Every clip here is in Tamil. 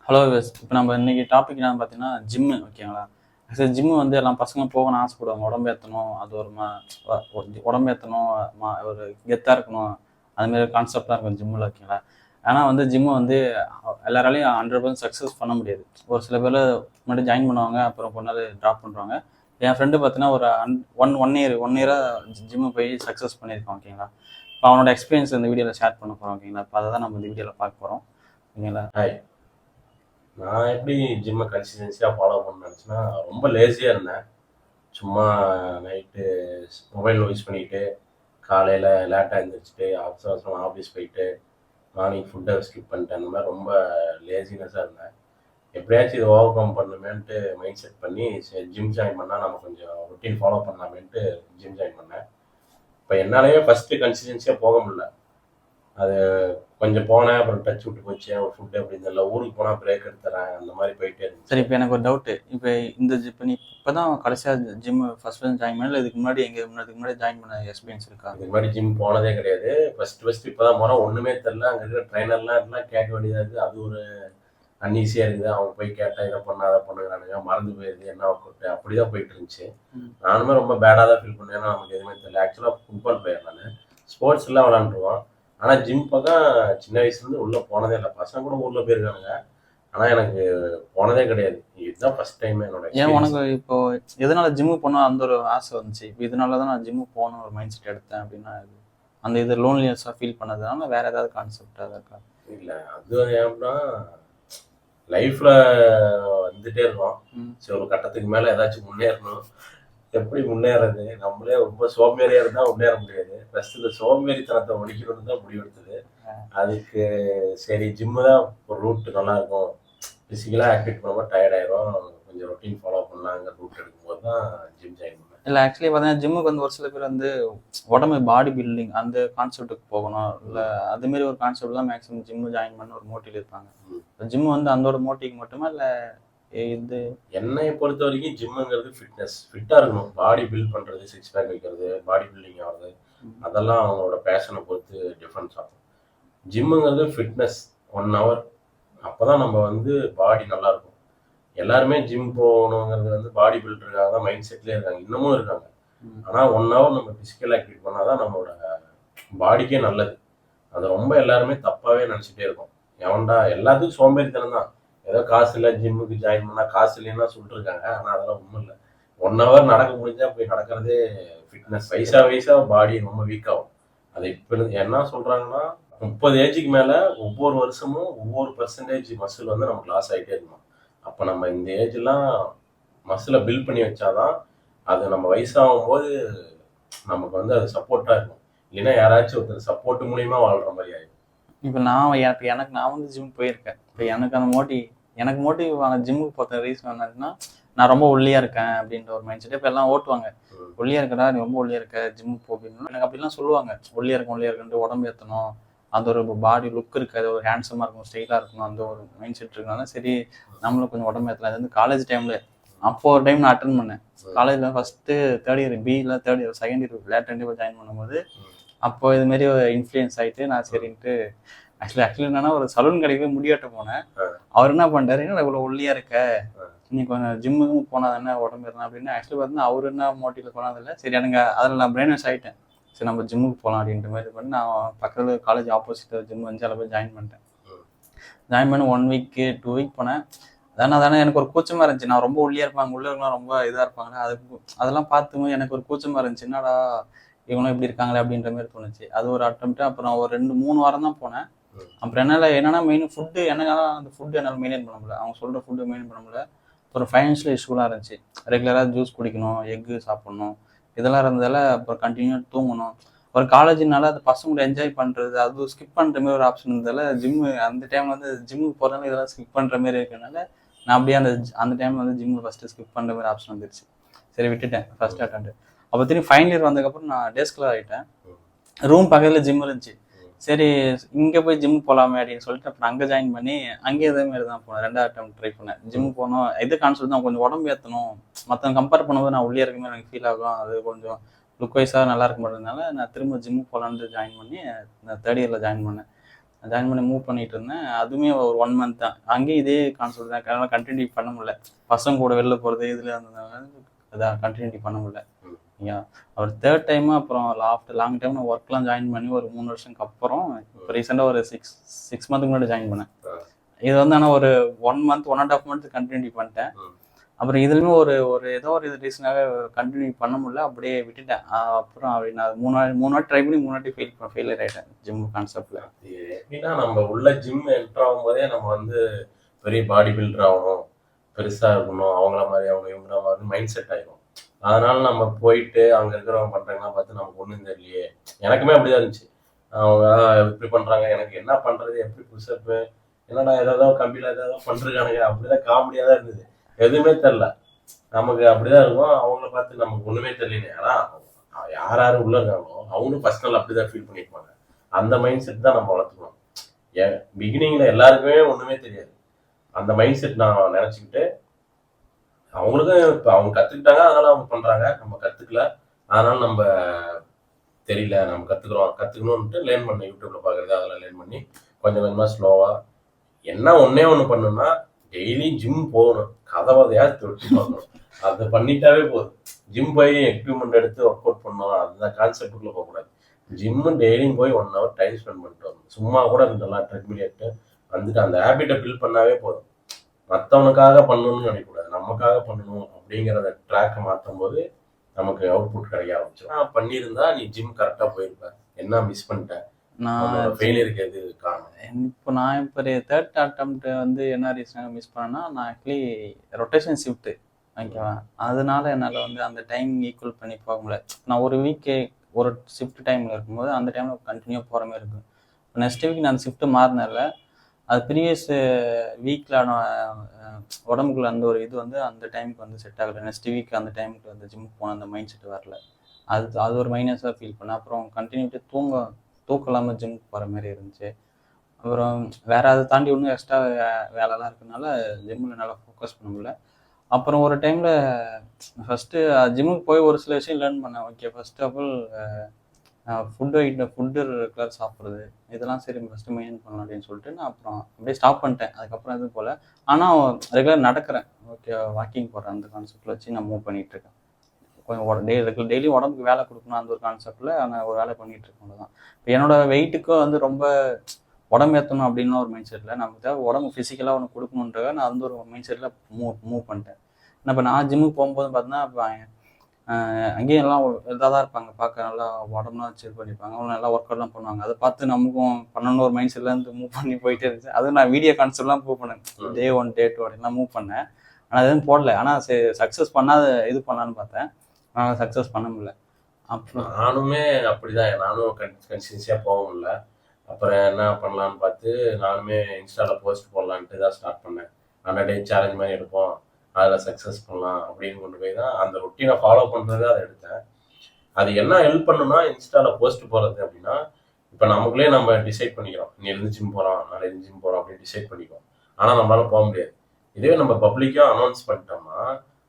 ஹலோ விஸ். இப்போ நம்ம இன்னைக்கு டாபிக் என்னன்னு பார்த்தீங்கன்னா ஜிம்மு, ஓகேங்களா? ஆக்சுவலி ஜிம்மு வந்து எல்லா பசங்களும் போகணும்னு ஆசைப்படுவாங்க. உடம்பேற்றணும், அது ஒரு உடம்பேற்றணும், ஒரு கெத்தாக இருக்கணும், அதுமாரி கான்செப்டாக இருக்கும் ஜிம்மில், ஓகேங்களா? ஆனால் வந்து ஜிம்மு வந்து எல்லாராலையும் 100% சக்ஸஸ் பண்ண முடியாது. ஒரு சில பேர் முன்னாடி ஜாயின் பண்ணுவாங்க, அப்புறம் கொஞ்ச நாள் ட்ராப் பண்ணுறாங்க. என் ஃப்ரெண்டு பார்த்தீங்கன்னா ஒரு ஒன் இயராக ஜிம்மு போய் சக்ஸஸ் பண்ணியிருக்கான், ஓகேங்களா? இப்போ அவனோட எக்ஸ்பீரியன்ஸ் இந்த வீடியோவில் ஷேர் பண்ண போகிறோம், ஓகேங்களா? இப்போ அதை தான் நம்ம இந்த வீடியோவில் பார்க்க போகிறோம், ஓகேங்களா? ஹாய். நான் எப்படி ஜிம்மை கன்சிஸ்டன்சியாக ஃபாலோ பண்ண நினச்சேன்னா, ரொம்ப லேசியாக இருந்தேன். சும்மா நைட்டு மொபைல் யூஸ் பண்ணிக்கிட்டு காலையில் லேட்டாக எழுந்திரிச்சிட்டு அவசர அவசரமாக ஆஃபீஸ் போயிட்டு மார்னிங் ஃபுட்டை ஸ்கிப் பண்ணிட்டு அந்த மாதிரி ரொம்ப லேசினஸாக இருந்தேன். எப்படியாச்சும் இதை ஓவர் கம் பண்ணுமேன்ட்டு மைண்ட் செட் பண்ணி சரி ஜிம் ஜாயின் பண்ணால் நம்ம கொஞ்சம் ரொட்டீன் ஃபாலோ பண்ணலாமேன்ட்டு ஜிம் ஜாயின் பண்ணேன். இப்போ என்னாலேயே ஃபஸ்ட்டு கன்சிஸ்டன்சியாக போக முடியல. அது கொஞ்சம் போனேன், அப்புறம் டச் விட்டு போச்சு. ஒரு ஃபுட்டு அப்படி இருந்ததில்ல. ஊருக்கு போனால் பிரேக் எடுத்துறேன், அந்த மாதிரி போயிட்டே இருந்துச்சு. சரி, இப்போ எனக்கு ஒரு டவுட்டு. இப்போ இப்போ நீ இப்போ தான் கடைசியாக ஜிம் ஃபர்ஸ்ட் ஜாயின் பண்ணல, இதுக்கு முன்னாடி முன்னாடி ஜாயின் பண்ண எக்ஸ்பீரியன்ஸ் இருக்கா? இதுக்கு முன்னாடி ஜிம் போனதே கிடையாது. ஃபஸ்ட்டு இப்போ தான் போகிறோம். ஒன்றுமே தெரில. அங்கே இருக்கிற ட்ரைனர்லாம் எல்லாம் கேட்க வேண்டியதாக இருக்குது. அது ஒரு அன்ஈஸியாக இருக்குது. அவங்க போய் கேட்டால் இதை பண்ண அதை பண்ணுறானுங்க, மறந்து போயிடுது என்ன ஒர்க் அவுட்டு அப்படி தான் போயிட்டு இருந்துச்சு. நானுமே ரொம்ப பேடாக தான் ஃபீல் பண்ணேன். ஏன்னா நமக்கு எதுவுமே தெரியல. ஆக்சுவலாக ஃபுட்பால் பிளேயர் நான். ஸ்போர்ட்ஸ் எல்லாம் விளாண்டுருவோம். ஆனால் ஜிம் பக்கம் சின்ன வயசுலேருந்து உள்ளே போனதே இல்லை. பசங்க கூட ஊரில் போயிருக்கானுங்க, ஆனால் எனக்கு போனதே கிடையாது. இதுதான் ஃபர்ஸ்ட் டைம் என்னோட. ஏன் உனக்கு இப்போ எதனால ஜிம்மு போனால் அந்த ஒரு ஆசை வந்துச்சு? இப்போ இதனால தான் நான் ஜிம்மு போகணும் ஒரு மைண்ட் செட் எடுத்தேன் அப்படின்னா, அந்த இது லோன்லினஸாக ஃபீல் பண்ணதுனால வேற ஏதாவது கான்செப்டாக இருக்கா? இல்லை, அது ஏன்னா லைஃப்பில் வந்துட்டே இருக்கோம். சரி, ஒரு கட்டத்துக்கு மேலே ஏதாச்சும் முன்னேறணும். எப்படி முன்னேறது? நம்மளே ரொம்ப சோம்பேறியாக இருந்தால் முன்னேற முடியாது. ஃபஸ்ட்டு இந்த சோம்பேறித்தனத்தை ஒழிக்கணும்னு தான் முடிவெடுத்தது. அதுக்கு சரி ஜிம்மு தான் ஒரு ரூட் நல்லாயிருக்கும். ஃபிசிக்கலாக ஆக்டிவேட் பண்ணும்போது டயர்ட் ஆயிரும், கொஞ்சம் ரொட்டீன் ஃபாலோ பண்ணலாங்கிற ரூட் எடுக்கும்போது தான் ஜிம் ஜாயின் பண்ணேன். இல்லை, ஆக்சுவலி பார்த்தீங்கன்னா ஜிம்முக்கு வந்து ஒரு சில பேர் வந்து உடம்பு பாடி பில்டிங் அந்த கான்செப்ட்டுக்கு போகணும், இல்லை அதுமாரி ஒரு கான்செப்ட் தான் மேக்ஸிமம் ஜிம்மு ஜாயின் பண்ண ஒரு மோட்டிவ் இருப்பாங்க. ஜிம்மு வந்து அந்த மோட்டிவ் மட்டுமா, இல்லை இது? என்னை பொறுத்த வரைக்கும் ஜிம்முங்கிறது ஃபிட்னஸ், ஃபிட்டாக இருக்கணும். பாடி பில்ட் பண்ணுறது, சிக்ஸ் பேக் வைக்கிறது, பாடி பில்டிங் ஆகுது, அதெல்லாம் அவங்களோட பேஷனை பொறுத்து டிஃப்ரென்ஸ் ஆகும். ஜிம்முங்கிறது ஃபிட்னஸ் 1 hour, அப்போ தான் நம்ம வந்து பாடி நல்லாயிருக்கும். எல்லாருமே ஜிம் போகணுங்கிறது வந்து பாடி பில்டருக்காக தான் மைண்ட் செட்லேயே இருக்காங்க, இன்னமும் இருக்காங்க. ஆனால் 1 hour நம்ம ஃபிசிக்கல் ஆக்டிவிட்டி பண்ணால் தான் நம்மளோட பாடிக்கே நல்லது. அதை ரொம்ப எல்லாருமே தப்பாகவே நினச்சிட்டே இருக்கோம். எவன்டா எல்லாத்துக்கும் சோம்பேறித்தனம் தான். ஏதோ காசு இல்லை ஜிம்முக்கு ஜாயின் பண்ணால் காசு இல்லைன்னா சொல்லிட்டுருக்காங்க. ஆனால் அதெல்லாம் ஒன்றும் இல்லை. 1 hour நடக்க முடிஞ்சால் போய் நடக்கிறதே ஃபிட்னஸ். வயசாக பாடி ரொம்ப வீக் ஆகும். அதை இப்போ என்ன சொல்கிறாங்கன்னா 30 ஏஜுக்கு மேலே ஒவ்வொரு வருஷமும் ஒவ்வொரு பர்சன்டேஜ் மசில் வந்து நமக்கு லாஸ் ஆகிட்டே இருக்கணும். அப்போ நம்ம இந்த ஏஜ்லாம் மசிலை பில்ட் பண்ணி வச்சாதான் அது நம்ம வயசாகும் போது நமக்கு வந்து அது சப்போர்ட்டாக இருக்கும். இல்லைன்னா யாராச்சும் ஒருத்தர் சப்போர்ட் மூலியமா வாழ்கிற மாதிரி ஆகிடும். இப்போ நான் வந்து ஜிம் போயிருக்கேன். இப்போ எனக்கு அந்த மோட்டிவ் ஜிம்முக்கு போகிற ரீசன் என்னன்னா, நான் ரொம்ப ஒல்லியாக இருக்கேன் அப்படின்ற ஒரு மைண்ட் செட். இப்போ எல்லாம் ஓட்டுவாங்க, ஒல்லியாக இருக்கடா நீ ரொம்ப ஒல்லியாக இருக்க ஜிம்முக்கு போ அப்படின்னு. எனக்கு அப்படிலாம் சொல்லுவாங்க, ஒல்லியாக இருக்குன்ட்டு உடம்பு ஏற்றணும், அந்த ஒரு பாடி லுக் இருக்காது, ஒரு ஹேண்ட்ஸமாக இருக்கும், ஸ்டைலாக இருக்கணும், அந்த ஒரு மைண்ட் செட் இருக்கனால சரி நம்மளும் கொஞ்சம் உடம்பு ஏற்றலாம். அது வந்து காலேஜ் டைமில் அப்போ ஒரு டைம் நான் அட்டன் பண்ணேன். காலேஜில் ஃபஸ்ட்டு தேர்ட் இயர் பியில் third year second year later join பண்ணும்போது அப்போ இதுமாரி இன்ஃப்ளூயன்ஸ் ஆகிட்டு நான் சரின்ட்டு ஆக்சுவலி என்னன்னா ஒரு சலூன் கடைக்கு போய் முடியாட்ட போனேன். அவர் என்ன பண்ணிட்டாரு, என்ன இவ்வளோ ஒல்லியாக இருக்க, நீ கொஞ்சம் ஜிம்முக்கும் போனால் தானே உடம்பு இருந்தா அப்படின்னு. ஆக்சுவலி பார்த்தீங்கன்னா அவர் என்ன மோட்டிவில் போனதில்லை. சரி எனக்கு அதில் நான் பிரெயின் வாஷ் ஆகிட்டேன். சரி நம்ம ஜிம்முக்கு போகலாம் அப்படின்ற மாதிரி பண்ணி நான் பக்கத்தில் காலேஜ் ஆப்போசிட் ஜிம் வந்து அதில் போய் ஜாயின் பண்ணிட்டேன். ஜாயின் பண்ணி 1 week 2 week போனேன். அதானே எனக்கு ஒரு கூச்சமாக இருந்துச்சு. நான் ரொம்ப ஒல்லியாக இருப்பாங்க, உள்ள இருக்கலாம் ரொம்ப இதாக இருப்பாங்க, அதெல்லாம் பார்த்தும்போது எனக்கு ஒரு கூச்சமாக இருந்துச்சு. என்னடா இவங்களும் இப்படி இருக்காங்களே அப்படின்ற மாதிரி தோணுச்சு. அது ஒரு அட்டம்ப்ட்டு. அப்புறம் ஒரு 2-3 வாரம் தான் போனேன். அப்புறம் என்னன்னா மெயின் ஃபுட்டு, எனக்கு அந்த ஃபுட்டு என்னால் மெயின்டைன் பண்ண முடியல. அவங்க சொல்கிற ஃபுட்டு மெயின்டைன் பண்ண முடியல. அப்புறம் ஃபைனான்ஷியல் இஷ்யூலாம் இருந்துச்சு. ரெகுலராக ஜூஸ் குடிக்கணும், எக்கு சாப்பிட்ணும், இதெல்லாம் இருந்ததால் அப்புறம் கண்டினியூ தூங்கணும். ஒரு காலேஜ்னால அது பசங்க கூட என்ஜாய் பண்ணுறது, அது ஸ்கிப் பண்ணுற மாதிரி ஒரு ஆப்ஷன் இருந்ததால் ஜிம்மு அந்த டைமில் வந்து ஜிம்முக்கு போகிறதால இதெல்லாம் ஸ்கிப் பண்ணுற மாதிரி இருக்கிறதுனால நான் அப்படியே அந்த டைமில் வந்து ஜிம்மில் ஃபஸ்ட்டு ஸ்கிப் பண்ணுற மாதிரி ஆப்ஷன் வந்துருச்சு. சரி விட்டுட்டேன் ஃபஸ்ட் அட்டெம்ப்ட். அப்போ திரும்பி ஃபைனல் இயர் வந்ததுக்கப்புறம் நான் டே ஸ்காலர் ஆகிட்டேன். ரூம் பக்கத்தில் ஜிம் இருந்துச்சு. சரி இங்கே போய் ஜிம் போகலாமே அப்படின்னு சொல்லிட்டு அப்புறம் அங்கே ஜாயின் பண்ணி அங்கே இதேமாரி தான் போனேன். 2வது அட்டெம்ப்ட் ட்ரை பண்ணேன். ஜிம் போனோம், இது கான்செப்ட் தான், கொஞ்சம் உடம்பு ஏற்றணும், மற்றவங்க கம்பேர் பண்ணும்போது நான் உள்ளே இருக்குமே எனக்கு ஃபீல் ஆகும், அது கொஞ்சம் லுக் வைஸாக நல்லா இருக்க மாட்டதுனால நான் திரும்ப ஜிம்முக்கு போகலான்ட்டு ஜாயின் பண்ணி நான் 3rd இயரில் ஜாயின் பண்ணேன். ஜாயின் பண்ணி மூவ் பண்ணிட்டு இருந்தேன். அதுவுமே ஒரு 1 மந்த் தான். அங்கேயும் இதே கான்செப்ட் தான். அதனால கண்டினியூ பண்ண முடியல. பசங்க கூட வெளில போகிறது இதில் அதான் கண்டினியூ பண்ண முடியல. அவர் 3rd டைம் அப்புறம் ஆஃப்டர் லாங் டைம் நான் ஒர்க்லாம் ஜாயின் பண்ணி ஒரு 3 வருஷத்துக்கு அப்புறம் இப்போ ரீசெண்டாக ஒரு 6 மந்த்துக்கு முன்னாடி ஜாயின் பண்ணேன். இது வந்து ஆனால் ஒரு 1 மந்த் 1.5 மந்த் கண்டினியூ பண்ணிட்டேன். அப்புறம் இதுலையுமே ஒரு ஏதோ ஒரு இது ரீசனாக கண்டினியூ பண்ண முடியல, அப்படியே விட்டுட்டேன். அப்புறம் அப்படி நான் 3 நாள் ட்ரை பண்ணி 3 வாட்டி ஃபெயிலியர் ஆகிட்டேன் ஜிம் கான்செப்டில். எப்படின்னா நம்ம உள்ள ஜிம் என்டர் ஆகும் போதே நம்ம வந்து பெரிய பாடி பில்டர் ஆகணும், பெருசாக இருக்கணும், அவங்கள மாதிரி அவங்க இவங்கள மாதிரி மைண்ட் செட் ஆகிடும். அதனால நம்ம போயிட்டு அங்கே இருக்கிறவங்க பண்ணுறாங்கன்னா பார்த்து நமக்கு ஒன்றும் தெரியலையே. எனக்குமே அப்படிதான் இருந்துச்சு. அவங்க எப்படி பண்ணுறாங்க, எனக்கு என்ன பண்ணுறது, எப்படி புதுசப்பு, என்னடா ஏதாவது கம்பியில் ஏதாவது பண்ணுறானுங்க, அப்படிதான் காமெடியாக தான் இருந்தது. எதுவுமே தெரில, நமக்கு அப்படிதான் இருக்கும். அவங்கள பார்த்து நமக்கு ஒண்ணுமே தெரியல. ஆனா யார் யாரு உள்ள இருக்காங்களோ அவங்களும் ஃபர்ஸ்ட் நாள் அப்படிதான் ஃபீல் பண்ணிருப்பாங்க. அந்த மைண்ட் செட் தான் நம்ம வளர்த்துக்கணும். ஏன் பிகினிங்ல எல்லாருக்குமே ஒண்ணுமே தெரியாது. அந்த மைண்ட் செட் நான் நினைச்சுக்கிட்டு அவங்களுக்கும் இப்போ அவங்க கத்துக்கிட்டாங்க, அதனால அவங்க பண்றாங்க. நம்ம கத்துக்கல, அதனால நம்ம தெரியல, நம்ம கத்துக்கணும்ட்டு லேர்ன் பண்ண யூடியூப்ல பாக்குறது, அதெல்லாம் லேர்ன் பண்ணி கொஞ்சம் கொஞ்சமா ஸ்லோவா என்ன ஒன்னே ஒண்ணு பண்ணணும்னா டெய்லி ஜிம் போகணும், கதவதையா தொட்டு பார்க்கணும். அதை பண்ணிட்டாவே போதும். ஜிம் போய் எக்யூப்மெண்ட் எடுத்து ஒர்க் அவுட் பண்ணணும் அந்த கான்செப்டுக்குள்ள போகக்கூடாது. ஜிம்மு டெய்லியும் போய் 1 hour டைம் ஸ்பெண்ட் பண்ணிட்டு வரணும். சும்மா கூட இருந்தலாம் ட்ரெட்மில் எடுத்து வந்துட்டு அந்த ஹேபிட்டை பில்ட் பண்ணாவே போதும். மற்றவனுக்காக பண்ணணும்னு நினைக்கக்கூடாது, நமக்காக பண்ணணும் அப்படிங்கிறத ட்ராக்கை மாற்றும் போது நமக்கு அவுட்புட் கிடைக்க ஆரம்பிச்சிடும். பண்ணியிருந்தா நீ ஜிம் கரெக்டாக போயிருப்ப. என்ன மிஸ் பண்ணிட்ட, நான் ஃபெயிலியருக்கு எது காரணம்? இப்போ 3rd அட்டெம்ப்ட் வந்து என்ன ரீசனாக மிஸ் பண்ணேன்னா, நான் ஆக்சுவலி ரொட்டேஷன் ஷிஃப்ட்டு ஓகேவா, அதனால என்னால் வந்து அந்த டைம் ஈக்குவல் பண்ணி போக முடியல. நான் ஒரு வீக்கு ஒரு ஷிஃப்ட் டைமில் இருக்கும்போது அந்த டைமில் கண்டினியூ போகிற மாதிரி இருக்கும். நெக்ஸ்ட் வீக் நான் அந்த ஷிஃப்ட்டு மாறினால அது ப்ரீவியஸ் வீக்கில் உடம்புக்குள்ள அந்த ஒரு இது வந்து அந்த டைமுக்கு வந்து செட் ஆகலை. நெக்ஸ்ட் வீக் அந்த டைமுக்கு வந்து ஜிம்முக்கு போன அந்த மைண்ட் செட் வரல. அது ஒரு மைனஸாக ஃபீல் பண்ணேன். அப்புறம் கண்டினியூட்டி தூக்கம் இல்லாமல் ஜிம்முக்கு போகிற மாதிரி இருந்துச்சு. அப்புறம் வேறு அதை தாண்டி இன்னும் எக்ஸ்ட்ரா வேலைலாம் இருக்கிறதுனால ஜிம்மில் நல்லா ஃபோக்கஸ் பண்ண முடியல. அப்புறம் ஒரு டைமில் ஃபஸ்ட்டு ஜிம்முக்கு போய் ஒரு சில விஷயம் லேர்ன் பண்ணேன். Okay, first of all food regular சாப்பிட்றது இதெல்லாம் சரி ஃபஸ்ட்டு மெயின்டைன் பண்ணலாம் அப்படின்னு சொல்லிட்டு நான் அப்புறம் அப்படியே ஸ்டாப் பண்ணிட்டேன். அதுக்கப்புறம் எதுவும் போல், ஆனால் ரெகுலர் நடக்கிறேன். ஓகே, வாக்கிங் போகிறேன். அந்த கான்செப்டில் வச்சு நான் மூவ் பண்ணிகிட்ருக்கேன். கொஞ்சம் டெய்லி உடம்புக்கு வேலை கொடுக்கணும் அந்த ஒரு கான்செப்டில் நான் ஒரு வேலை பண்ணிகிட்ருக்கேன். அவ்வளோதான். இப்போ என்னோடய வெயிட்டுக்கும் வந்து ரொம்ப உடம்பு ஏற்றணும் அப்படின்னு ஒரு மைண்ட் செட்டில் நமக்கு தேவை உடம்பு ஃபிசிக்கலாக ஒன்று கொடுக்கணுன்றத நான் அந்த ஒரு மைண்ட் செட்டில் மூவ் பண்ணிட்டேன். இப்போ நான் ஜிம்முக்கு போகும்போது பார்த்தீங்கன்னா இப்போ அங்கேயும் எல்லாம் இதாக தான் இருப்பாங்க, பார்க்க நல்லா உடம்புலாம் வச்சு பண்ணியிருப்பாங்க, அவங்க நல்லா ஒர்க் அவுட்லாம் பண்ணுவாங்க. அதை பார்த்து நமக்கும் பண்ணணும் ஒரு மைண்ட் செட்லேருந்து மூவ் பண்ணி போயிட்டே இருந்துச்சு. அதுவும் நான் வீடியோ கான்செப்ட்லாம் மூவ் பண்ணேன். Day 1 Day 2 அப்படின்லாம் மூவ் பண்ணேன். ஆனால் எதுவும் போடல. ஆனால் சக்ஸஸ் பண்ணாத இது பண்ணலான்னு பார்த்தேன், ஆனால் சக்ஸஸ் பண்ண முடியல. அப்புறம் நானுமே அப்படிதான், நானும் கன்சிஸ்டன்சியாக போக முடியல. அப்புறம் என்ன பண்ணலான்னு பார்த்து நானுமே இன்ஸ்டாவில் போஸ்ட் போடலான்ட்டு தான் ஸ்டார்ட் பண்ணேன். 100 day சேலஞ்ச் மாதிரி எடுப்போம், அதில் சக்ஸஸ் பண்ணலாம் அப்படின்னு கொண்டு போய் தான் அந்த ரொட்டீனை ஃபாலோ பண்ணுறது அதை எடுத்தேன். அது என்ன ஹெல்ப் பண்ணுன்னா, இன்ஸ்டாவில் போஸ்ட் போடுறது அப்படின்னா இப்போ நமக்குள்ளே நம்ம டிசைட் பண்ணிக்கிறோம், நீ இருந்து ஜிம் போகிறோம், நாளைக்கு ஜிம் போகிறோம் அப்படின்னு டிசைட் பண்ணிக்கிறோம். ஆனால் நம்மளால போக முடியாது. இதுவே நம்ம பப்ளிக்காக அனௌன்ஸ் பண்ணிட்டோம்னா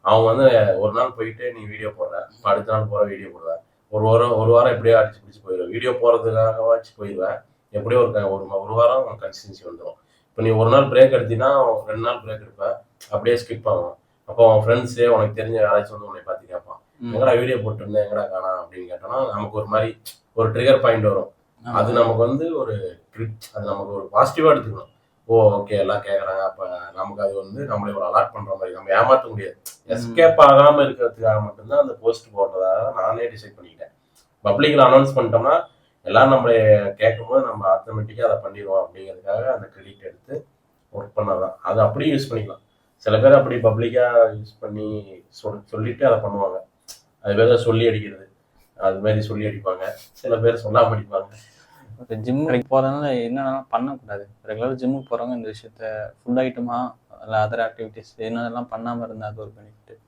அவங்க வந்து ஒரு நாள் போயிட்டு நீ வீடியோ போடுற, அடுத்த நாள் போகிற வீடியோ போடுவேன், ஒரு வாரம் எப்படியோ அடிச்சு பிடிச்சி போயிடுவேன். வீடியோ போகிறதுக்காகவாச்சு போயிடுவேன். எப்படியோ ஒரு வாரம் கன்சிஸ்டன்சி வந்துடும். இப்போ நீ ஒரு நாள் பிரேக் எடுத்தீங்கன்னா 2 நாள் பிரேக் எடுப்பேன், அப்படியே ஸ்கிப் ஆகும். அப்போ அவன் ஃப்ரெண்ட்ஸே உனக்கு தெரிஞ்ச யாராச்சும் வந்து உன்னை பார்த்து கேட்பான், எங்கடா வீடியோ போட்டுருந்தேன் எங்கடா காணா அப்படின்னு கேட்டோம்னா நமக்கு ஒரு மாதிரி ஒரு ட்ரிகர் பாயிண்ட் வரும். அது நமக்கு வந்து ஒரு அது நமக்கு ஒரு பாசிட்டிவாக எடுத்துக்கணும். ஓகே எல்லாம் கேட்குறாங்க, அப்போ நமக்கு அது வந்து நம்மளே ஒரு அலாட் பண்ணுற மாதிரி, நம்ம ஏமாற்ற முடியாது. எஸ்கேப் ஆகாமல் இருக்கிறதுக்காக மட்டும்தான் அந்த போஸ்ட் போடுறதாக நானே டிசைட் பண்ணிக்கிட்டேன். பப்ளிக்கில் அனௌன்ஸ் பண்ணிட்டோம்னா எல்லாரும் நம்மளை கேட்கும்போது நம்ம ஆட்டோமேட்டிக்காக அதை பண்ணிடுவோம் அப்படிங்கிறதுக்காக அந்த கிரெடிட் எடுத்து ஒர்க் பண்ணாதான். அதை அப்படியே யூஸ் பண்ணிக்கலாம். சில பேர் அப்படி பப்ளிக்காக யூஸ் பண்ணி சொல்லிட்டு அதை பண்ணுவாங்க. அது பேர் தான் சொல்லி அடிக்கிறது, அது மாதிரி சொல்லி அடிப்பாங்க. சில பேர் சொல்லாமல் அடிப்பாங்க. இப்போ ஜிம்முக்கு போகிறதுனால என்னென்னலாம் பண்ணக்கூடாது, ரெகுலராக ஜிம்முக்கு போகிறவங்க இந்த விஷயத்த ஃபுட் ஐட்டமா இல்லை அதர் ஆக்டிவிட்டிஸ் என்னென்னலாம் பண்ணாமல் இருந்தால் அது ஒரு பெனிஃபிட்.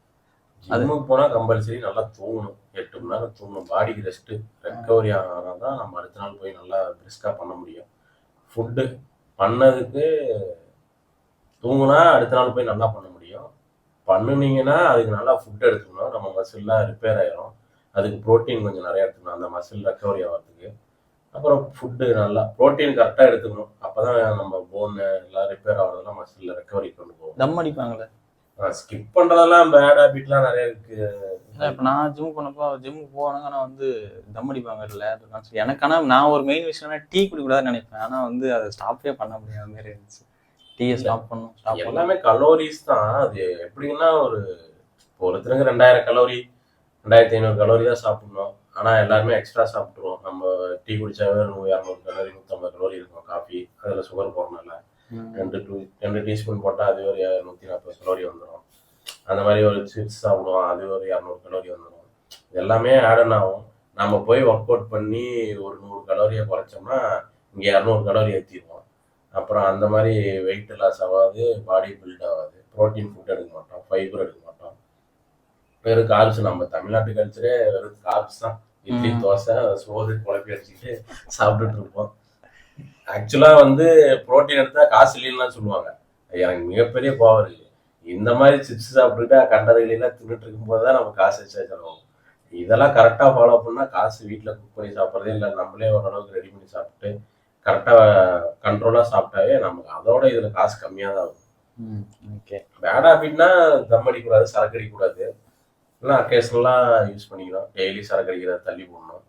ஜிம்முக்கு போனால் கம்பல்சரி நல்லா தூங்கணும், 8 மணி நேரம் தூங்கணும். பாடிக்கு ரெஸ்ட்டு ரெக்கவரி ஆனால் தான் நம்ம அடுத்த நாள் போய் நல்லா பிரிஸ்காக பண்ண முடியும். ஃபுட்டு பண்ணதுக்கு தூங்குனா அடுத்த நாள் போய் நல்லா பண்ண முடியும். பண்ணுனீங்கன்னா அதுக்கு நல்லா ஃபுட் எடுத்துக்கணும், நம்ம மசில்லாம் ரிப்பேர் ஆகிரும். அதுக்கு ப்ரோட்டீன் கொஞ்சம் நிறையா எடுத்துக்கணும் அந்த மசில் ரெக்கவரி ஆகிறதுக்கு. அப்புறம் ஃபுட்டு நல்லா ப்ரோட்டீன் கரெக்டாக எடுத்துக்கணும். அப்பதான் நம்ம போன் எல்லாம் ரிப்பேர் ஆகுறதெல்லாம் மசில்ல ரெக்கவரி கொண்டு போகும். தம் அடிப்பாங்களே, ஸ்கிப் பண்றதெல்லாம் பேட் ஹாபிட்லாம் நிறைய இருக்கு. இப்போ நான் ஜிம்முக்கு போனாங்க, நான் வந்து தம் அடிப்பாங்க இல்லை. எனக்கு ஆனால் நான் ஒரு மெயின் விஷயம்னா டீ குடிக்கூடாதுன்னு நினைப்பேன். ஆனால் வந்து அதை ஸ்டாப்பே பண்ண முடியாத மாதிரி இருந்துச்சு. டீயை ஸ்டாப் பண்ணும். எல்லாமே கலோரிஸ் தான். அது எப்படின்னா ஒருத்தருக்கு 2000 கலோரி 2500 கலோரி தான் சாப்பிடணும். ஆனால் எல்லாருமே எக்ஸ்ட்ரா சாப்பிட்ருவோம். நம்ம டீ குடிச்சாவே 200 கலோரி 150 கலோரி இருக்கும். காஃபி அதில் சுகர் போடுறதுனால 2 டீஸ்பூன் போட்டால் அது ஒரு 140 கலோரி வந்துடும். அந்த மாதிரி ஒரு சிப்ஸ் சாப்பிடுவோம், அது ஒரு 200 கலோரி வந்துடும். எல்லாமே ஆட் ஆகும். நம்ம போய் ஒர்க் அவுட் பண்ணி ஒரு 100 கலோரியை குறைச்சோம்னா இங்கே 200 கலோரி ஏற்றிடுவோம். அப்புறம் அந்த மாதிரி வெயிட் லாஸ் ஆகாது, பாடி பில்ட் ஆகாது. ப்ரோட்டீன் ஃபுட் எடுக்க மாட்டோம், ஃபைபர் எடுக்க மாட்டோம். வெறும் கார்ப்ஸ். நம்ம தமிழ்நாட்டு கல்ச்சரே வெறும் கார்ப்ஸ் தான். இட்லி, தோசை, சோறு குழப்பி அடிச்சுட்டு சாப்பிட்டுட்டு இருப்போம். ஆக்சுவலாக வந்து ப்ரோட்டீன் எடுத்தால் காசு இல்லைன்னு சொல்லுவாங்க. எனக்கு மிகப்பெரிய கோவம் இருக்கு. இந்த மாதிரி சிப்ஸ் சாப்பிட்டுட்டு கண்டதுலாம் தின்னுட்டு இருக்கும்போது தான் நம்ம காசு வச்சா செலவும். இதெல்லாம் கரெக்டாக ஃபாலோ பண்ணால் காசு வீட்டில் குக் பண்ணி சாப்பிட்றதே இல்லை, நம்மளே ஓரளவுக்கு ரெடி பண்ணி சாப்பிட்டு கரெக்டாக கண்ட்ரோலாக சாப்பிட்டாவே நமக்கு அதோட இதில் காசு கம்மியாக தான் ஆகும். ஓகே. பேட் ஹாபிட்னா தம் அடிக்கூடாது, சரக்கு அடிக்கக்கூடாது. இல்லை அக்கேஷனலாக யூஸ் பண்ணிக்கணும். டெய்லி சரக்கு அடிக்கிறத தள்ளி போடணும்.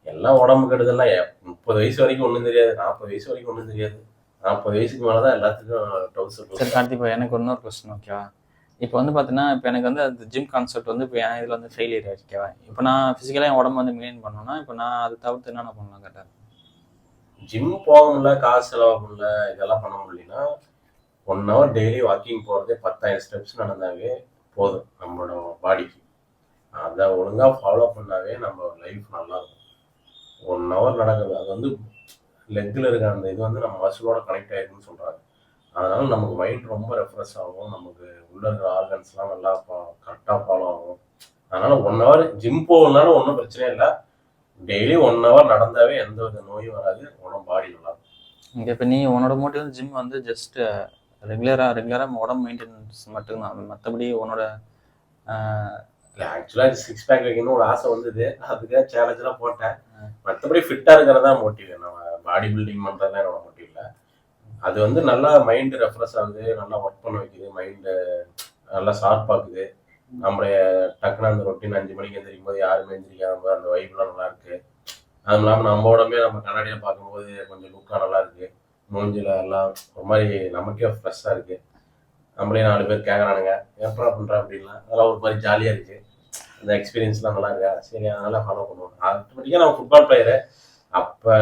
எல்லாம் உடம்பு கெடுதல்லாம் 30 வயசு வரைக்கும் ஒன்றும் தெரியாது, 40 வயசு வரைக்கும் ஒன்றும் தெரியாது. 40 வயசுக்கு மேலே தான் எல்லாத்துக்கும் டவுசர். சரி கார்த்தி, இப்போ எனக்கு இன்னொரு கொஸ்டின் ஓகேவா? இப்போ வந்து பார்த்தீங்கன்னா, இப்போ எனக்கு வந்து அந்த ஜிம் கான்செப்ட் வந்து இப்போ என் இதில் வந்து ஃபெயிலியர் ஆயிடுச்சு ஓகேவா? இப்போ நான் ஃபிசிக்கலாக என் உடம்பு வந்து மெயின்டைன் பண்ணணும்னா இப்போ நான் அதை தவிர்த்து என்னென்ன பண்ணலாம் கேட்டேன்? ஜிம் போக முடியல, காசு செலவு பண்ணல, இதெல்லாம் பண்ண முடியலன்னா 1 hour டெய்லி வாக்கிங் போகிறதே 10,000 ஸ்டெப்ஸ் நடந்தாவே போதும் நம்மளோட பாடிக்கு. அதை ஒழுங்காக ஃபாலோ பண்ணாவே நம்ம லைஃப் நல்லாயிருக்கும். 1 hour நடக்குது, அது வந்து லெக்கில் இருக்க அந்த இது வந்து நம்ம மசிலோட கனெக்ட் ஆகிருக்குன்னு சொல்கிறாங்க. அதனால நமக்கு மைண்ட் ரொம்ப ரெஃப்ரெஷ் ஆகும், நமக்கு உள்ள இருக்கிற ஆர்கன்ஸ்லாம் நல்லா கரெக்டாக ஃபாலோ ஆகும். அதனால 1 hour ஜிம் போகணுன்னாலும் ஒன்றும் பிரச்சனையே இல்லை. டெய்லி 1 hour நடந்தாவே எந்த வித நோயும் வராது, உடம்பு பாடி நல்லா இருக்கும். இங்கே இப்போ நீ உன்னோட மோட்டிவ் வந்து ஜிம் வந்து ஜஸ்ட் ரெகுலராக உடம்பு மெயின்டெனன்ஸ் மட்டும்தான், மற்றபடி உன்னோட இல்லை ஆக்சுவலாக 6 பேக் வைக்கணும்னு ஒரு ஆசை வந்தது, அதுக்காக சேலஞ்செலாம் போட்டேன். மற்றபடி ஃபிட்டாக இருக்கிறதா மோட்டிவ். நம்ம பாடி பில்டிங் பண்ணுறது என்னோட மோட்டிவ் இல்லை. அது வந்து நல்லா மைண்டு ரெஃப்ரெஷ் ஆகுது, நல்லா ஒர்க் பண்ண வைக்குது, மைண்டு நல்லா ஷார்ப்பாகுது. நம்மளுடைய டக்குன்னு அந்த ரொட்டீன் 5 மணிக்கு எந்திரிக்கும் போது யாருமே எந்திரிக்காத போது அந்த வைப்லாம் நல்லா இருக்கு. அதுவும் இல்லாமல் நம்ம உடம்பே நம்ம கண்ணாடியில் பார்க்கும்போது கொஞ்சம் லுக்காக நல்லா இருக்கு. மூஞ்சில எல்லாம் ஒரு மாதிரி நமக்கே ஃப்ரெஷ்ஷாக இருக்கு. நம்மளே 4 பேர் கேட்குறானுங்க எப்படா பண்ணுறேன் அப்படின்லாம். அதெல்லாம் ஒரு மாதிரி ஜாலியாக இருக்கு. அந்த எக்ஸ்பீரியன்ஸ்லாம் நல்லா இருக்கா, சரி அதனால ஃபாலோ பண்ணுவோம். ஆட்டோமேட்டிக்காக நம்ம ஃபுட்பால் பிளேயரு. அப்போ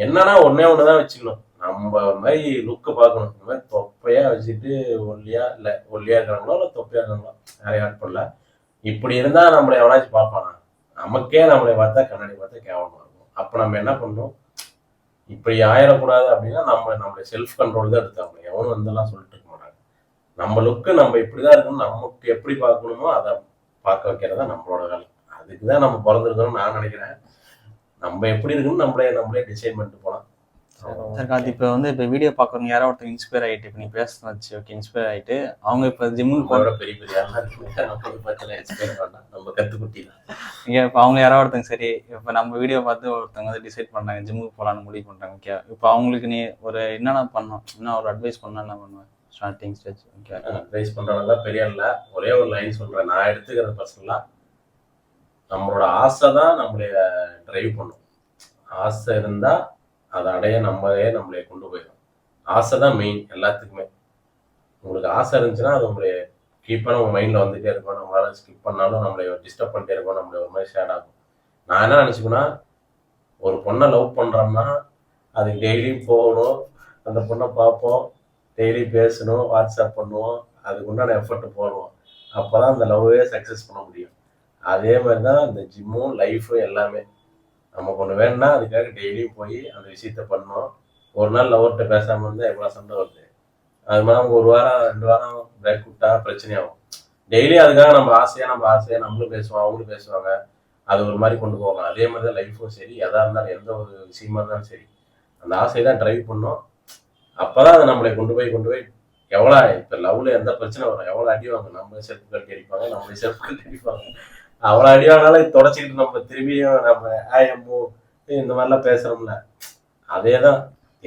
என்னன்னா ஒன்றே ஒன்று தான் வச்சுக்கணும், நம்ம மாதிரி லுக்கு பார்க்கணும். இந்த மாதிரி தொப்பையாக வச்சுட்டு ஒல்லியாக இருக்கிறாங்களோ இல்லை தொப்பையாக இருக்கிறாங்களோ யாரையும் ஆட் பண்ணல. இப்படி இருந்தால் நம்மளை எவனாச்சும் பார்ப்பானா? நமக்கே நம்மளை பார்த்தா கண்ணாடி பார்த்தா கேவலமாக இருக்கும். அப்போ நம்ம என்ன பண்ணணும், இப்படி ஆயிடக்கூடாது அப்படின்னா நம்மளுடைய செல்ஃப் கண்ட்ரோல் தான் எடுத்தாகணும். எவனும் வந்தெல்லாம் சொல்லிட்டு இருக்க மாட்டாங்க. நம்ம லுக்கு நம்ம இப்படிதான் இருக்கணும், நமக்கு எப்படி பார்க்கணுமோ அதை பார்க்க வைக்கிறதா நம்மளோட வேலை. அதுக்கு தான் நம்ம பிறந்திருக்கணும்னு நான் நினைக்கிறேன். நம்ம எப்படி இருக்குன்னு நம்மளே டிசைன் பண்ணிட்டு போகலாம். சார் கார்த்தி, இப்போ வந்து இப்போ வீடியோ பார்க்குறவங்க யாரோ ஒருத்தர் இன்ஸ்பயர் ஆகிட்டு, இப்போ நீ பேசுறது வச்சு ஓகே இன்ஸ்பயர் ஆகிட்டு அவங்க இப்போ ஜிம்முக்கு போகிற பெரிய நம்ம கற்றுக்குட்டி தான். இப்போ அவங்க யாரோ ஒருத்தங்க சரி இப்போ நம்ம வீடியோ பார்த்து ஒருத்தவங்க வந்து டிசைட் பண்ணாங்க ஜிம்முக்கு போகலான்னு முடிவு பண்ணுறாங்க ஓகே. இப்போ அவங்களுக்கு நீ ஒரு என்னென்ன பண்ணணும், என்ன ஒரு அட்வைஸ் பண்ணால் என்ன பண்ணுவேன் ஸ்டார்டிங் ஸ்டேஜ்? ஓகே, அட்வைஸ் பண்ணுறவங்க பெரிய இல்லை, ஒரே ஒரு லைன் சொல்கிறேன். நான் எடுத்துக்கிறது பர்சனலாக நம்மளோட ஆசை தான் நம்மளைய ட்ரைவ் பண்ணும். ஆசை இருந்தால் அதை அடைய நம்மளே கொண்டு போயிடும். ஆசை தான் மெயின் எல்லாத்துக்குமே. உங்களுக்கு ஆசை இருந்துச்சுன்னா அது உங்களுடைய கீப்பான உங்கள் மைண்டில் வந்துகிட்டே இருக்கும். நம்மளால ஸ்கிப் பண்ணாலும் நம்மளை டிஸ்டர்ப் பண்ணிட்டே இருக்கும், நம்மளை ஒரு மாதிரி ஷேட் ஆகும். நான் என்ன நினச்சிக்கணும்னா, ஒரு பொண்ணை லவ் பண்ணுறோம்னா அதுக்கு டெய்லியும் போகணும், அந்த பொண்ணை பார்ப்போம், டெய்லி பேசணும், வாட்ஸ்அப் பண்ணுவோம், அதுக்கு உண்டான எஃபர்ட் போடுவோம். அப்போ தான் அந்த லவ்வே சக்ஸஸ் பண்ண முடியும். அதே மாதிரி தான் இந்த ஜிம்மும் லைஃபும் எல்லாமே. நமக்கு ஒன்று வேணும்னா அதுக்காக டெய்லியும் போய் அந்த விஷயத்த பண்ணோம். ஒரு நாள் லவர்கிட்ட பேசாமல் இருந்தால் எவ்வளோ சண்டை வருது. அது மாதிரி நமக்கு 1 வாரம் 2 வாரம் பிரேக் விட்டா பிரச்சனையாகும். டெய்லி அதுக்காக நம்ம ஆசையாக நம்மளும் பேசுவோம், அவங்களும் பேசுவாங்க, அது ஒரு மாதிரி கொண்டு போவாங்க. அதே மாதிரி தான் லைஃப்பும் சரி, எதாக இருந்தாலும் எந்த ஒரு விஷயமா இருந்தாலும் சரி, அந்த ஆசையை தான் ட்ரைவ் பண்ணோம். அப்போ தான் அதை நம்மளை கொண்டு போய் எவ்வளோ இப்போ லவ்வில் எந்த பிரச்சனை வரும், எவ்வளோ அடி வாங்க, நம்ம செல்ஃப் கட்டி அடிப்பாங்க, நம்மளே செல்ஃப் கட்டி அடிப்பாங்க. அவ்வளோ அடிவானாலும் தொடச்சிக்கிட்டு நம்ம திரும்பியும் நம்ம ஆயம்மோ இந்த மாதிரிலாம் பேசுகிறோம்ல, அதே தான்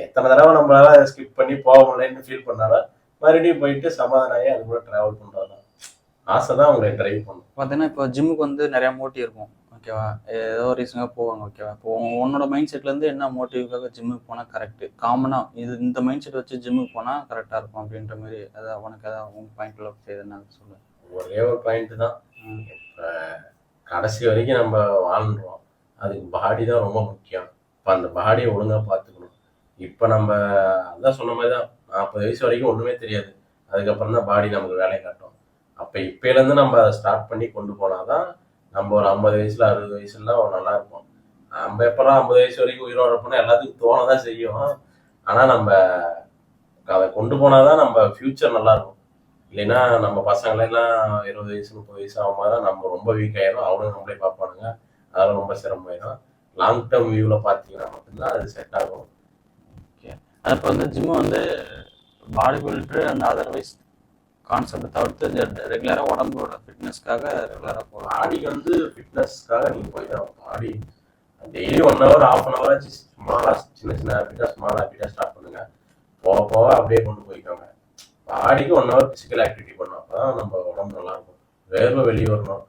எத்தனை தடவை நம்மளால ஸ்கிப் பண்ணி போக முடியலன்னு ஃபீல் பண்ணாலும் மறுபடியும் போயிட்டு சமாதானம் ஆகி அது கூட டிராவல் பண்றது தான் ஆசை தான் உங்களை டிரைவ் பண்ணும். பார்த்தீங்கன்னா இப்போ ஜிம்முக்கு வந்து நிறையா மோட்டிவ் இருக்கும் ஓகேவா, ஏதோ ரீசனாக போவாங்க ஓகேவா. இப்போ உன்னோட மைண்ட் செட்லேருந்து என்ன மோட்டிவ்க்காக ஜிம்முக்கு போனால் கரெக்டு, காமனாக இது இந்த மைண்ட் செட் வச்சு ஜிம்முக்கு போனால் கரெக்டாக இருக்கும் அப்படின்ற மாதிரி அதான் உனக்கு அதான் உங்கள் பாயிண்ட்ல செய்யுதுன்னு சொல்லுவேன். ஒரே ஒரு பாயிண்ட் தான், இப்போ கடைசி வரைக்கும் நம்ம வாழ்ந்துருவோம், அதுக்கு பாடி தான் ரொம்ப முக்கியம். இப்போ அந்த பாடியை ஒழுங்காக பார்த்துக்கணும். இப்போ நம்ம அதான் சொன்ன மாதிரி தான் 40 வயசு வரைக்கும் ஒன்றுமே தெரியாது, அதுக்கப்புறம் தான் பாடி நமக்கு வேலையை காட்டும். அப்போ இப்போலேருந்து நம்ம அதை ஸ்டார்ட் பண்ணி கொண்டு போனால் தான் நம்ம ஒரு 50 வயசுல 60 வயசுலாம் நல்லா இருப்போம். நம்ம எப்போலாம் 50 வயசு வரைக்கும் உயிரோட இருப்போம்னா எல்லாத்துக்கும் தோணதான் செய்யும். ஆனால் நம்ம அதை கொண்டு போனாதான் நம்ம ஃபியூச்சர் நல்லா இருக்கும். இல்லைன்னா நம்ம பசங்களெல்லாம் 20 வயசு 30 வயசு ஆகும்போது தான் நம்ம ரொம்ப வீக் ஆயிடும், அவனும் நம்மளே பார்ப்பானுங்க, அதெல்லாம் ரொம்ப சிரமமாயிடும். லாங் டேர்ம் வியூவில் பார்த்தீங்கன்னா மட்டும்தான் அது செட் ஆகும். ஓகே, அப்போ வந்து ஜிம்மு வந்து பாடி பில்டர் அந்த அதர்வைஸ் கான்செப்ட் தவிர்த்து ரெகுலராக உடம்போட ஃபிட்னஸ்க்காக ரெகுலராக போகலாம். பாடிக்கு வந்து ஃபிட்னஸ்க்காக நீங்கள் போய் தான் பாடி டெய்லி 1 hour 1/2 hour ஆச்சு ஸ்மாலாக சின்ன சின்ன ஹேபிட்டாக ஸ்மால் ஹேபிட்டாக ஸ்டார்ட் பண்ணுங்க. போக போக அப்படியே கொண்டு போய்க்கோங்க. பாடிக்கு 1 hour ஃபிசிக்கல் ஆக்டிவிட்டி பண்ணோம், அப்போ தான் நம்ம உடம்பு நல்லாயிருக்கும். வேர்வை வெளியே வரணும்,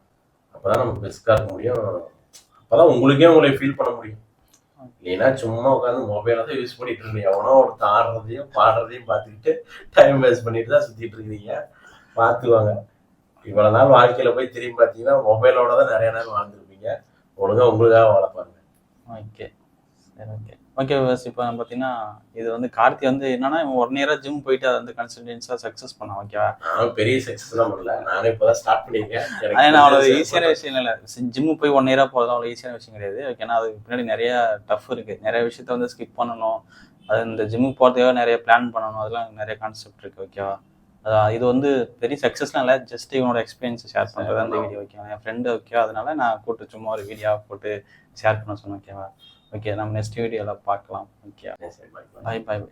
அப்போ தான் நம்ம பெஸ்ட்டாக இருக்க முடியும். அப்போ தான் உங்களுக்கே உங்களை ஃபீல் பண்ண முடியும். இல்லைன்னா சும்மா உட்காந்து மொபைலை தான் யூஸ் பண்ணிட்டு இருக்கீங்க, எவனோ ஒருத்தர் ஆடுறதையும் பாடுறதையும் பார்த்துக்கிட்டு டைம் வேஸ்ட் பண்ணிட்டு தான் சுற்றிட்டு இருக்கிறீங்க. பார்த்துவாங்க, இவ்வளோ நாள் வாழ்க்கையில் போய் திரும்பி பார்த்தீங்கன்னா மொபைலோட தான் நிறைய நேரம் வாழ்ந்துருப்பீங்க. ஒழுங்காக உங்களுக்காக வளர்ப்பாங்க. ஓகே சரி, ஓகே ஓகே பஸ். இப்போ பார்த்தீங்கன்னா இது வந்து கார்த்தி வந்து என்னன்னா 1 year ஜிம் போயிட்டு அதை வந்து கன்சிஸ்டன்ஸாக சக்ஸஸ் பண்ணான் ஓகேவா. நானும் பெரிய சக்ஸஸ்லாம் பண்ணல, நானே இப்போ தான் ஸ்டார்ட் பண்ணியிருக்கேன். நான் அவ்வளோ ஈஸியான விஷயம் இல்லை, ஜிம்மு போய் 1 year போகிறது அவ்வளோ ஈஸியான விஷயம் கிடையாது ஓகேனா. அதுக்கு பின்னாடி நிறைய டஃப் இருக்குது, நிறைய விஷயத்த வந்து ஸ்கிப் பண்ணணும், அது இந்த ஜிம்முக்கு போகிறதுக்காக நிறைய பிளான் பண்ணணும், அதெல்லாம் நிறைய கான்செப்ட் இருக்குது ஓகேவா. அதான் இது வந்து பெரிய சக்ஸஸ்லாம் இல்லை, ஜஸ்ட் இவனோட எக்ஸ்பீரியன்ஸ் ஷேர் பண்ணுறது அந்த வீடியோ ஓகேவா. என் ஃப்ரெண்டு ஓகேவா, அதனால நான் கூப்பிட்டு சும்மா ஒரு வீடியோ போட்டு ஷேர் பண்ண சொன்னேன் ஓகேவா. ஓகே, நம்ம நெக்ஸ்ட் வீடியோவில் பார்க்கலாம் ஓகே. சரி, பாய் பாய்.